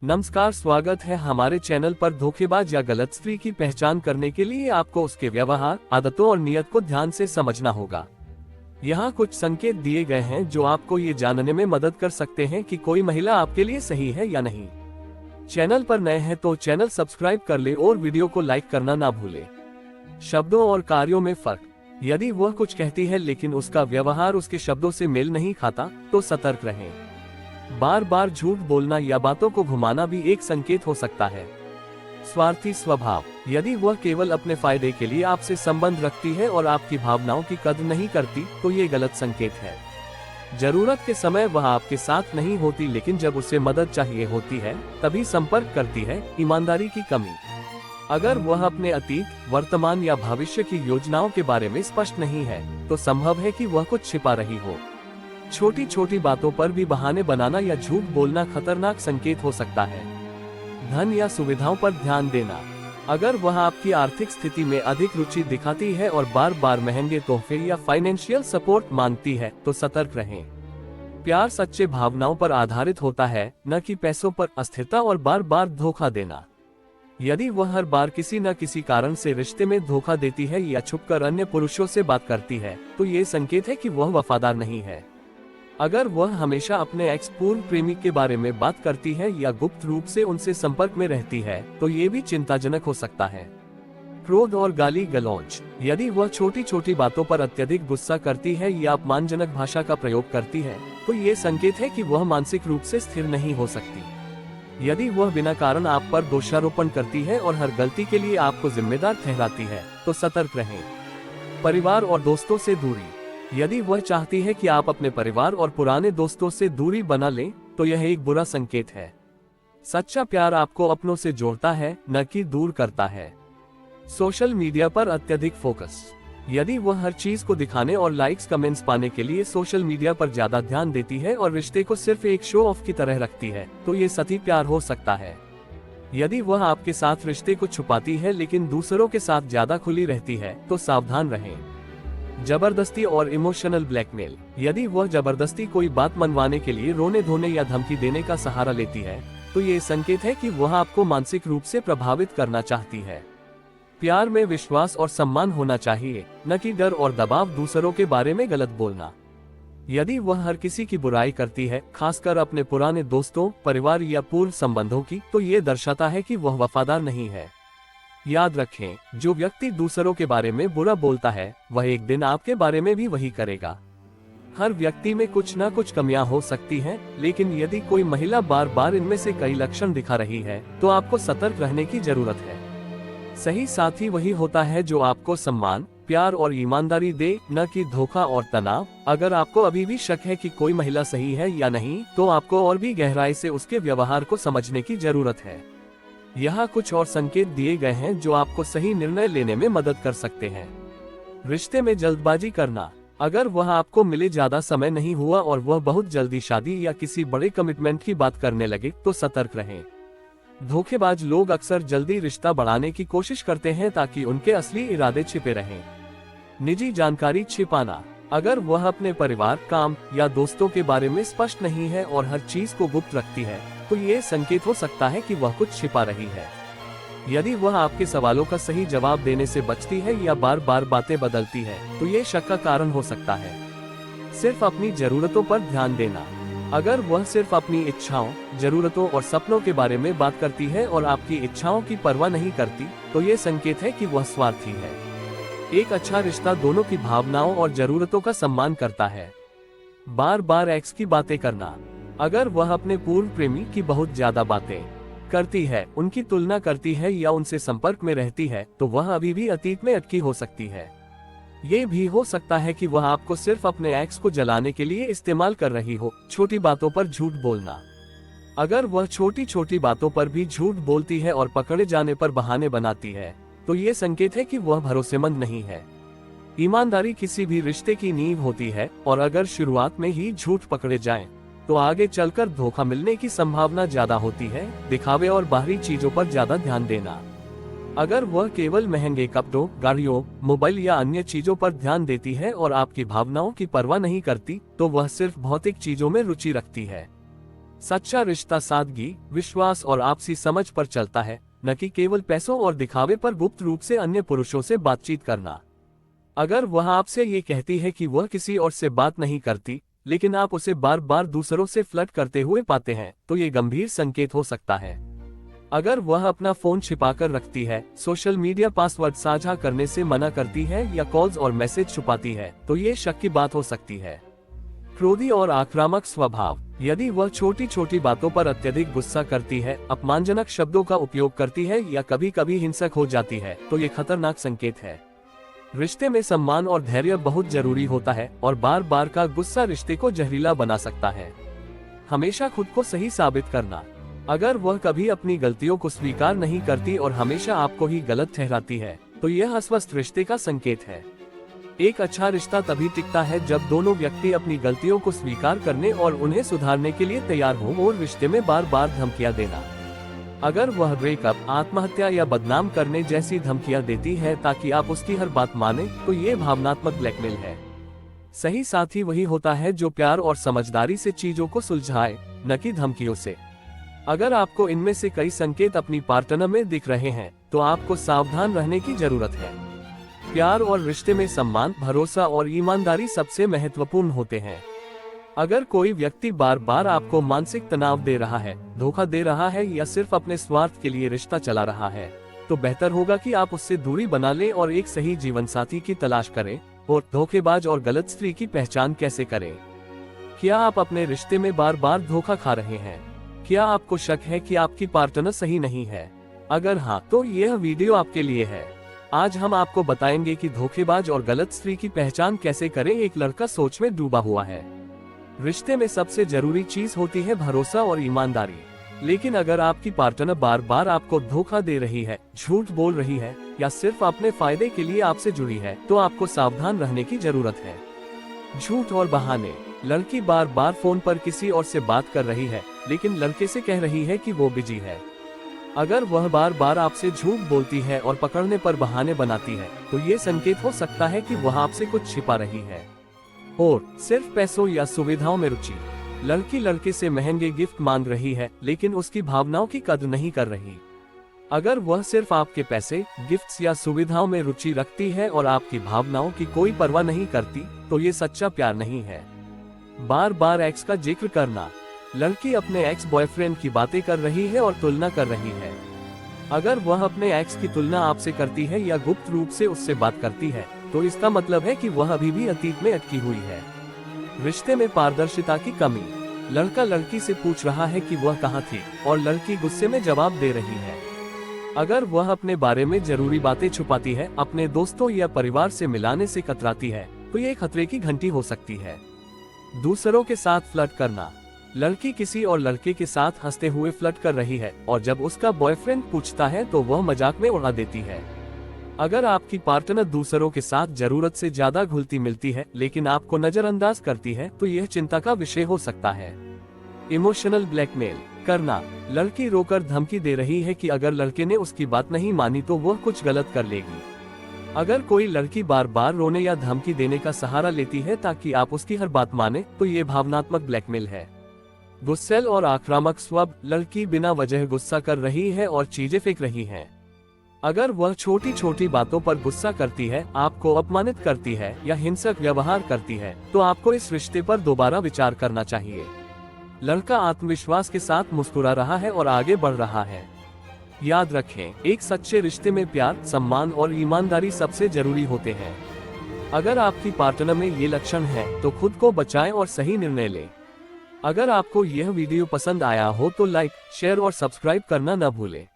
नमस्कार, स्वागत है हमारे चैनल पर। धोखेबाज या गलत स्त्री की पहचान करने के लिए आपको उसके व्यवहार, आदतों और नियत को ध्यान से समझना होगा। यहाँ कुछ संकेत दिए गए हैं जो आपको ये जानने में मदद कर सकते हैं कि कोई महिला आपके लिए सही है या नहीं। चैनल पर नए हैं तो चैनल सब्सक्राइब कर ले और वीडियो को लाइक करना ना भूले। शब्दों और कार्यों में फर्क। यदि वह कुछ कहती है लेकिन उसका व्यवहार उसके शब्दों से मेल नहीं खाता, तो सतर्क रहें। बार बार झूठ बोलना या बातों को घुमाना भी एक संकेत हो सकता है। स्वार्थी स्वभाव। यदि वह केवल अपने फायदे के लिए आपसे संबंध रखती है और आपकी भावनाओं की कद्र नहीं करती, तो ये गलत संकेत है। जरूरत के समय वह आपके साथ नहीं होती, लेकिन जब उसे मदद चाहिए होती है तभी संपर्क करती है। ईमानदारी की कमी। अगर वह अपने अतीत, वर्तमान या भविष्य की योजनाओं के बारे में स्पष्ट नहीं है, तो संभव है कि वह कुछ छिपा रही हो। छोटी छोटी बातों पर भी बहाने बनाना या झूठ बोलना खतरनाक संकेत हो सकता है। धन या सुविधाओं पर ध्यान देना। अगर वह आपकी आर्थिक स्थिति में अधिक रुचि दिखाती है और बार बार महंगे तोहफे या फाइनेंशियल सपोर्ट मांगती है, तो सतर्क रहें। प्यार सच्चे भावनाओं पर आधारित होता है, न कि पैसों पर। अस्थिरता और बार बार धोखा देना। यदि वह हर बार किसी न किसी कारण से रिश्ते में धोखा देती है या छुपकर अन्य पुरुषों से बात करती है, तो ये संकेत है कि वह वफादार नहीं है। अगर वह हमेशा अपने एक्स पूर्व प्रेमी के बारे में बात करती है या गुप्त रूप से उनसे संपर्क में रहती है, तो ये भी चिंताजनक हो सकता है। क्रोध और गाली गलौज। यदि वह छोटी छोटी बातों पर अत्यधिक गुस्सा करती है या अपमानजनक भाषा का प्रयोग करती है, तो ये संकेत है कि वह मानसिक रूप से स्थिर नहीं हो सकती। यदि वह बिना कारण आप पर दोषारोपण करती है और हर गलती के लिए आपको जिम्मेदार ठहराती है, तो सतर्क रहें। परिवार और दोस्तों से दूरी। यदि वह चाहती है कि आप अपने परिवार और पुराने दोस्तों से दूरी बना लें, तो यह एक बुरा संकेत है। सच्चा प्यार आपको अपनों से जोड़ता है, न कि दूर करता है। सोशल मीडिया पर अत्यधिक फोकस। यदि वह हर चीज को दिखाने और लाइक्स, कमेंट्स पाने के लिए सोशल मीडिया पर ज्यादा ध्यान देती है और रिश्ते को सिर्फ एक शो ऑफ की तरह रखती है, तो ये सती प्यार हो सकता है। यदि वह आपके साथ रिश्ते को छुपाती है लेकिन दूसरों के साथ ज्यादा खुली रहती है, तो सावधान रहें। जबरदस्ती और इमोशनल ब्लैकमेल। यदि वह जबरदस्ती कोई बात मनवाने के लिए रोने धोने या धमकी देने का सहारा लेती है, तो ये संकेत है कि वह आपको मानसिक रूप से प्रभावित करना चाहती है। प्यार में विश्वास और सम्मान होना चाहिए, न कि डर और दबाव। दूसरों के बारे में गलत बोलना। यदि वह हर किसी की बुराई करती है, खासकर अपने पुराने दोस्तों, परिवार या पूर्व संबंधों की, तो ये दर्शाता है कि वह वफादार नहीं है। याद रखें, जो व्यक्ति दूसरों के बारे में बुरा बोलता है, वह एक दिन आपके बारे में भी वही करेगा। हर व्यक्ति में कुछ न कुछ कमियां हो सकती हैं, लेकिन यदि कोई महिला बार बार इनमें से कई लक्षण दिखा रही है, तो आपको सतर्क रहने की जरूरत है। सही साथी वही होता है जो आपको सम्मान, प्यार और ईमानदारी दे, न कि धोखा और तनाव। अगर आपको अभी भी शक है कि कोई महिला सही है या नहीं, तो आपको और भी गहराई से उसके व्यवहार को समझने की जरूरत है। यहाँ कुछ और संकेत दिए गए हैं जो आपको सही निर्णय लेने में मदद कर सकते हैं। रिश्ते में जल्दबाजी करना। अगर वह आपको मिले ज्यादा समय नहीं हुआ और वह बहुत जल्दी शादी या किसी बड़े कमिटमेंट की बात करने लगे, तो सतर्क रहें। धोखेबाज लोग अक्सर जल्दी रिश्ता बढ़ाने की कोशिश करते हैं ताकि उनके असली इरादे छिपे रहें। निजी जानकारी छिपाना। अगर वह अपने परिवार, काम या दोस्तों के बारे में स्पष्ट नहीं है और हर चीज को गुप्त रखती है, तो ये संकेत हो सकता है कि वह कुछ छिपा रही है। यदि वह आपके सवालों का सही जवाब देने से बचती है या बार बार बातें बदलती है, तो ये शक का कारण हो सकता है। सिर्फ अपनी जरूरतों पर ध्यान देना। अगर वह सिर्फ अपनी इच्छाओं, जरूरतों और सपनों के बारे में बात करती है और आपकी इच्छाओं की परवाह नहीं करती, तो ये संकेत है कि वह स्वार्थी है। एक अच्छा रिश्ता दोनों की भावनाओं और जरूरतों का सम्मान करता है। बार बार एक्स की बातें करना। अगर वह अपने पूर्व प्रेमी की बहुत ज्यादा बातें करती है, उनकी तुलना करती है या उनसे संपर्क में रहती है, तो वह अभी भी अतीत में अटकी हो सकती है। ये भी हो सकता है कि वह आपको सिर्फ अपने एक्स को जलाने के लिए इस्तेमाल कर रही हो। छोटी बातों पर झूठ बोलना। अगर वह छोटी छोटी बातों पर भी झूठ बोलती है और पकड़े जाने पर बहाने बनाती है, तो ये संकेत है कि वह भरोसेमंद नहीं है। ईमानदारी किसी भी रिश्ते की नींव होती है, और अगर शुरुआत में ही झूठ पकड़े जाएं, तो आगे चलकर धोखा मिलने की संभावना ज्यादा होती है। दिखावे और बाहरी चीजों पर ज्यादा ध्यान देना। अगर वह केवल महंगे कपड़ों, गाड़ियों, मोबाइल या अन्य चीजों पर ध्यान देती है और आपकी भावनाओं की परवाह नहीं करती, तो वह सिर्फ भौतिक चीजों में रुचि रखती है। सच्चा रिश्ता सादगी, विश्वास और आपसी समझ पर चलता है, न कि केवल पैसों और दिखावे पर गुप्त रूप से अन्य पुरुषों से बातचीत करना। अगर वह आपसे ये कहती है कि वह किसी और से बात नहीं करती, लेकिन आप उसे बार बार दूसरों से फ्लर्ट करते हुए पाते हैं, तो ये गंभीर संकेत हो सकता है। अगर वह अपना फोन छिपाकर रखती है, सोशल मीडिया पासवर्ड साझा करने से मना करती है या कॉल्स और मैसेज छुपाती है, तो ये शक की बात हो सकती है। क्रोधी और आक्रामक स्वभाव, यदि वह छोटी छोटी बातों पर अत्यधिक गुस्सा करती है, अपमानजनक शब्दों का उपयोग करती है या कभी कभी हिंसक हो जाती है, तो ये खतरनाक संकेत है। रिश्ते में सम्मान और धैर्य बहुत जरूरी होता है और बार बार का गुस्सा रिश्ते को जहरीला बना सकता है। हमेशा खुद को सही साबित करना, अगर वह कभी अपनी गलतियों को स्वीकार नहीं करती और हमेशा आपको ही गलत ठहराती है, तो यह अस्वस्थ रिश्ते का संकेत है। एक अच्छा रिश्ता तभी टिकता है जब दोनों व्यक्ति अपनी गलतियों को स्वीकार करने और उन्हें सुधारने के लिए तैयार हों और रिश्ते में बार बार धमकियां देना, अगर वह ब्रेकअप, आत्महत्या या बदनाम करने जैसी धमकियां देती है ताकि आप उसकी हर बात माने, तो ये भावनात्मक ब्लैकमेल है। सही साथी वही होता है जो प्यार और समझदारी से चीजों को सुलझाए, न कि धमकियों से। अगर आपको इनमें से कई संकेत अपनी पार्टनर में दिख रहे हैं, तो आपको सावधान रहने की जरूरत है। प्यार और रिश्ते में सम्मान, भरोसा और ईमानदारी सबसे महत्वपूर्ण होते हैं। अगर कोई व्यक्ति बार बार आपको मानसिक तनाव दे रहा है, धोखा दे रहा है या सिर्फ अपने स्वार्थ के लिए रिश्ता चला रहा है, तो बेहतर होगा कि आप उससे दूरी बना लें और एक सही जीवन साथी की तलाश करें। और धोखेबाज और गलत स्त्री की पहचान कैसे करें? क्या आप अपने रिश्ते में बार बार धोखा खा रहे हैं? क्या आपको शक है कि आपकी पार्टनर सही नहीं है? अगर हाँ, तो यह वीडियो आपके लिए है। आज हम आपको बताएंगे कि धोखेबाज और गलत स्त्री की पहचान कैसे करें। एक लड़का सोच में डूबा हुआ है। रिश्ते में सबसे जरूरी चीज होती है भरोसा और ईमानदारी, लेकिन अगर आपकी पार्टनर बार बार आपको धोखा दे रही है, झूठ बोल रही है या सिर्फ अपने फायदे के लिए आपसे जुड़ी है, तो आपको सावधान रहने की जरूरत है। झूठ और बहाने, लड़की बार बार फोन पर किसी और से बात कर रही है, लेकिन लड़के से कह रही है कि वो बिजी है। अगर वह बार बार आपसे झूठ बोलती है और पकड़ने पर बहाने बनाती है, तो ये संकेत हो सकता है कि वह आपसे कुछ छिपा रही है। और सिर्फ पैसों या सुविधाओं में रुचि, लड़की लड़के से महंगे गिफ्ट मांग रही है, लेकिन उसकी भावनाओं की कद्र नहीं कर रही। अगर वह सिर्फ आपके पैसे, गिफ्ट्स या सुविधाओं में रुचि रखती है और आपकी भावनाओं की कोई परवाह नहीं करती, तो ये सच्चा प्यार नहीं है। बार बार एक्स का जिक्र करना, लड़की अपने एक्स बॉयफ्रेंड की बातें कर रही है और तुलना कर रही है। अगर वह अपने एक्स की तुलना आपसे करती है या गुप्त रूप से उससे बात करती है, तो इसका मतलब है कि वह अभी भी अतीत में अटकी हुई है। रिश्ते में पारदर्शिता की कमी, लड़का लड़की से पूछ रहा है कि वह कहाँ थी और लड़की गुस्से में जवाब दे रही है। अगर वह अपने बारे में जरूरी बातें छुपाती है, अपने दोस्तों या परिवार से मिलाने से कतराती है, तो ये खतरे की घंटी हो सकती है। दूसरों के साथ फ्लर्ट करना, लड़की किसी और लड़के के साथ हंसते हुए फ्लर्ट कर रही है और जब उसका बॉयफ्रेंड पूछता है तो वह मजाक में उड़ा देती है। अगर आपकी पार्टनर दूसरों के साथ जरूरत से ज्यादा घुलती मिलती है लेकिन आपको नजरअंदाज करती है, तो यह चिंता का विषय हो सकता है। इमोशनल ब्लैकमेल करना, लड़की रोकर धमकी दे रही है कि अगर लड़के ने उसकी बात नहीं मानी तो वह कुछ गलत कर लेगी। अगर कोई लड़की बार बार रोने या धमकी देने का सहारा लेती है ताकि आप उसकी हर बात माने, तो ये भावनात्मक ब्लैकमेल है। गुस्सैल और आक्रामक स्वभाव, लड़की बिना वजह गुस्सा कर रही है और चीजें फेंक रही है। अगर वह छोटी छोटी बातों पर गुस्सा करती है, आपको अपमानित करती है या हिंसक व्यवहार करती है, तो आपको इस रिश्ते पर दोबारा विचार करना चाहिए। लड़का आत्मविश्वास के साथ मुस्कुरा रहा है और आगे बढ़ रहा है। याद रखें, एक सच्चे रिश्ते में प्यार, सम्मान और ईमानदारी सबसे जरूरी होते हैं। अगर आपकी पार्टनर में ये लक्षण हैं, तो खुद को बचाएं और सही निर्णय लें। अगर आपको यह वीडियो पसंद आया हो तो लाइक, शेयर और सब्सक्राइब करना न भूलें।